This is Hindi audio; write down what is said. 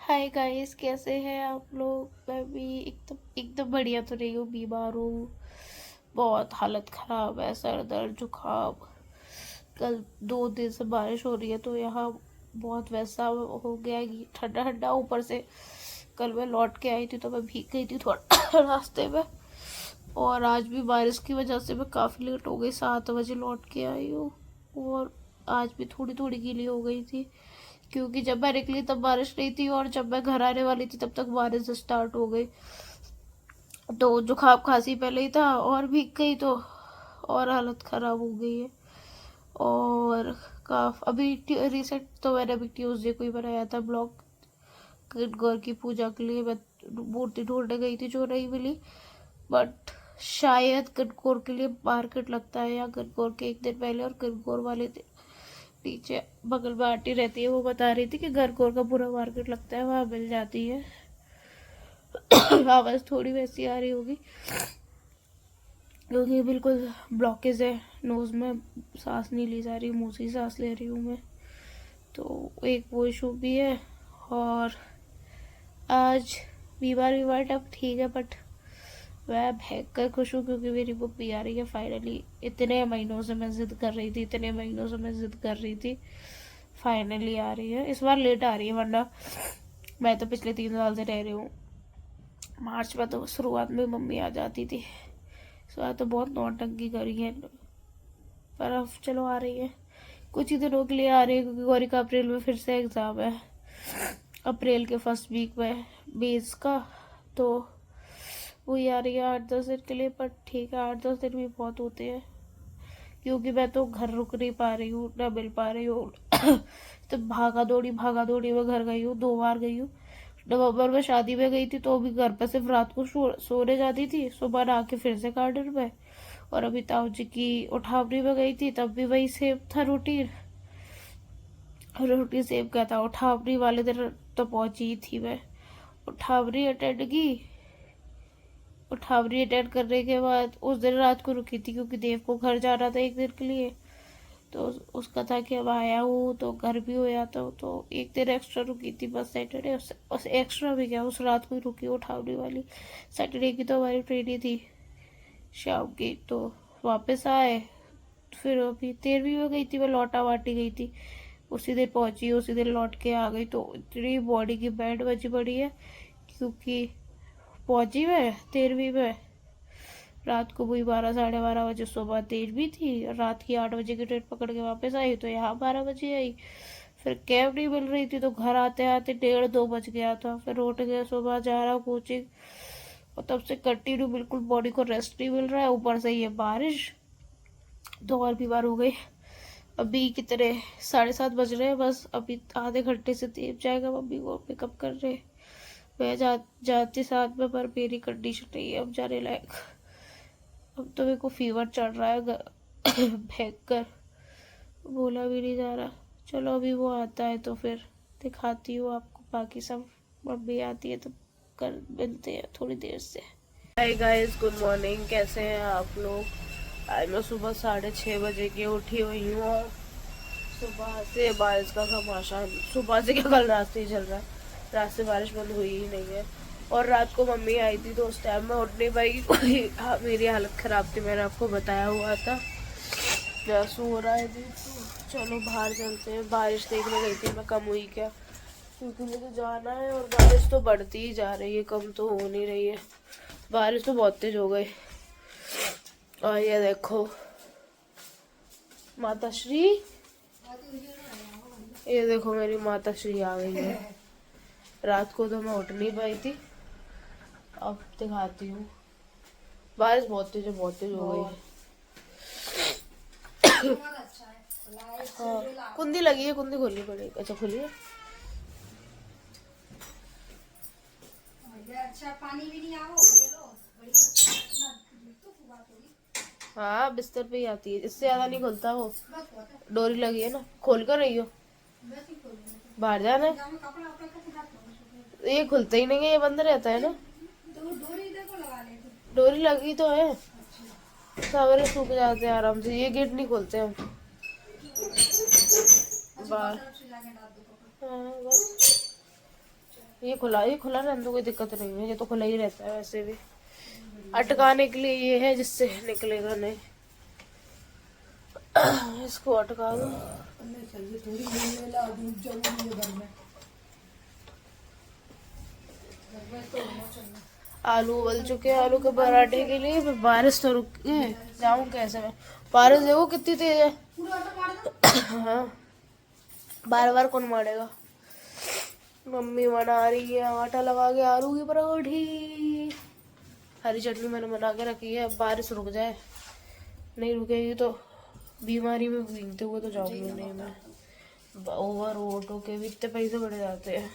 हाय गाइस, कैसे हैं आप लोग। मैं भी एकदम बढ़िया तो नहीं हूँ, बीमार हूँ। बहुत हालत ख़राब है, सर दर्द जुकाम। कल 2 दिन से बारिश हो रही है तो यहाँ बहुत वैसा हो गया है, ठंडा ठंडा ऊपर से। कल मैं लौट के आई थी तो मैं भीग गई थी थोड़ा रास्ते में। और आज भी बारिश की वजह से मैं काफ़ी लेट हो गई, 7 बजे लौट के आई हूँ। और आज भी थोड़ी थोड़ी गीली हो गई थी, क्योंकि जब मैं निकली तब बारिश नहीं थी और जब मैं घर आने वाली थी तब तक बारिश स्टार्ट हो गई। तो जुकाम खांसी पहले ही था और भीग गई तो और हालत ख़राब हो गई है। और अभी रिसेंट तो मैंने अभी ट्यूसडे को ही बनाया था ब्लॉग। गौर की पूजा के लिए मैं मूर्ति ढूंढने गई थी जो नहीं मिली, बट शायद गणगौर के लिए मार्केट लगता है या गणगौर के एक दिन पहले, और गणगौर वाले दिन नीचे बगल में आंटी रहती है, वो बता रही थी कि गणगौर का पूरा मार्केट लगता है, वहाँ मिल जाती है। आवाज़ थोड़ी वैसी आ रही होगी क्योंकि बिल्कुल ब्लॉकेज है नोज़ में, सांस नहीं ली जा रही, मुँह से सांस ले रही हूँ मैं, तो एक वो इशू भी है। और आज बीमार टब ठीक है, बट मैं भयंकर खुश हूँ क्योंकि मेरी मम्मी आ रही है फाइनली। इतने महीनों से मैं जिद कर रही थी, फाइनली आ रही है। इस बार लेट आ रही है, वरना मैं तो पिछले 3 साल से रह रही हूँ। मार्च में तो शुरुआत में मम्मी आ जाती थी। इस बार तो बहुत नौटंकी करी है, पर अब चलो आ रही है। कुछ ही दिनों के लिए आ रही है क्योंकि गौरी का अप्रैल में फिर से एग्ज़ाम है, अप्रैल के फर्स्ट वीक में 20 का। तो वही आ रही है 8-10 दिन के लिए, पर ठीक है, 8-10 दिन भी बहुत होते हैं क्योंकि मैं तो घर रुक नहीं पा रही हूँ, ना मिल पा रही हूँ। तो भागा दौड़ी में घर गई हूँ, 2 बार गई हूँ। नवंबर में शादी में गई थी तो अभी घर पर सिर्फ रात को सोने जाती थी, सुबह आके फिर से गार्डन में। और अभी ताऊ जी की उठावनी में गई थी, तब भी वही सेम था रूटीन सेम क्या था। उठावनी वाले दिन तो पहुंची थी मैं, उठावनी अटेंड की। उठावनी अटेंड करने के बाद उस दिन रात को रुकी थी क्योंकि देव को घर जाना था एक दिन के लिए। तो उसका था कि अब आया हूँ तो घर भी हो जाता हूँ, तो एक दिन एक्स्ट्रा रुकी थी बस सैटरडे। उस एक्स्ट्रा भी क्या, उस रात को ही रुकी उठावनी वाली। सैटरडे की तो हमारी ट्रेन ही थी शाम की, तो वापस आए। फिर अभी 13वीं में गई थी मैं, लौटा वाटी गई थी, उसी दिन पहुंची, उसी दिन लौट के आ गई। तो इतनी बॉडी की बैंड बजी पड़ी है क्योंकि पहुंची मैं 13वीं में रात को, वही 12-12:30 बजे। सुबह 13वीं थी और रात की 8 बजे की ट्रेन पकड़ के वापस आई तो यहाँ 12 बजे आई। फिर कैब नहीं मिल रही थी तो घर आते आते 1:30-2 बज गया था। फिर उठ गया, सुबह जा रहा कोचिंग, और तब से कंटिन्यू बिल्कुल बॉडी को रेस्ट नहीं मिल रहा है, ऊपर से ये बारिश, तो और बीमार हो गई। अभी कितने 7:30 बज रहे हैं, बस अभी आधे घंटे से देव जाएगा मम्मी को पिकअप कर रहे। मैं जाती साथ में, पर मेरी कंडीशन नहीं है अब जाने लायक। अब तो मेरे को फीवर चढ़ रहा है भयंकर, बोला भी नहीं जा रहा। चलो अभी वो आता है तो फिर दिखाती हूँ आपको बाकी सब। मम्मी आती है तो कर मिलते हैं थोड़ी देर से। हाय गाइस, गुड मॉर्निंग, कैसे हैं आप लोग। आज मैं सुबह 6:30 बजे की उठी हुई हूँ और सुबह से बारिश का तमाशा, सुबह से क्या कल रात से ही चल रहा है। रात से बारिश बंद हुई ही नहीं है। और रात को मम्मी आई थी तो उस टाइम में उठ नहीं पाई। हाँ, मेरी हालत ख़राब थी, मैंने आपको बताया हुआ था। क्या सो रहा है जी, तो चलो बाहर चलते हैं। बारिश देखने गई थी मैं, कम हुई क्या, क्योंकि मुझे जाना है। और बारिश तो बढ़ती ही जा रही है, कम तो हो नहीं रही है। बारिश तो बहुत तेज हो गई। और ये देखो माता श्री, ये देखो मेरी माता श्री आ गई है। रात को तो मैं उठ नहीं पाई थी, अब दिखाती हूँ। बारिश बहुत तेज हो गई है। हाँ, कुंडी लगी है, कुंडी खोलनी पड़ेगी। अच्छा खोलिए। अच्छा पानी भी नहीं आओ, हाँ बिस्तर पे ही आती है, इससे ज्यादा नहीं खुलता वो, डोरी लगी है ना। खोल कर रही हो, बाहर जाना है। ये खुलता ही नहीं है, ये बंद रहता है ना। डोरी लगी तो है, सवेरे सूख जाते हैं आराम से। ये गेट नहीं खोलते हम बाहर। हाँ बस ये खुला रहने दो, कोई दिक्कत नहीं है, ये तो खुला ही रहता है वैसे भी। अटकाने के लिए ये है जिससे निकलेगा नहीं। इसको अटका दो। आलू उबल चुके हैं आलू के पराठे के लिए। फिर बारिश तो रुक गई, जाऊं कैसे मैं? बारिश देखो कितनी तेज है। हाँ, बार बार कौन मारेगा। मम्मी बना रही है आटा लगा के आलू की पराठी। हरी चटनी मैंने बना के रखी है। बारिश रुक जाए, नहीं रुकेगी तो बीमारी में भीगते हुए तो जाऊंगी नहीं मैं। ओवर ऑटो के भी इतने पैसे बढ़ जाते हैं।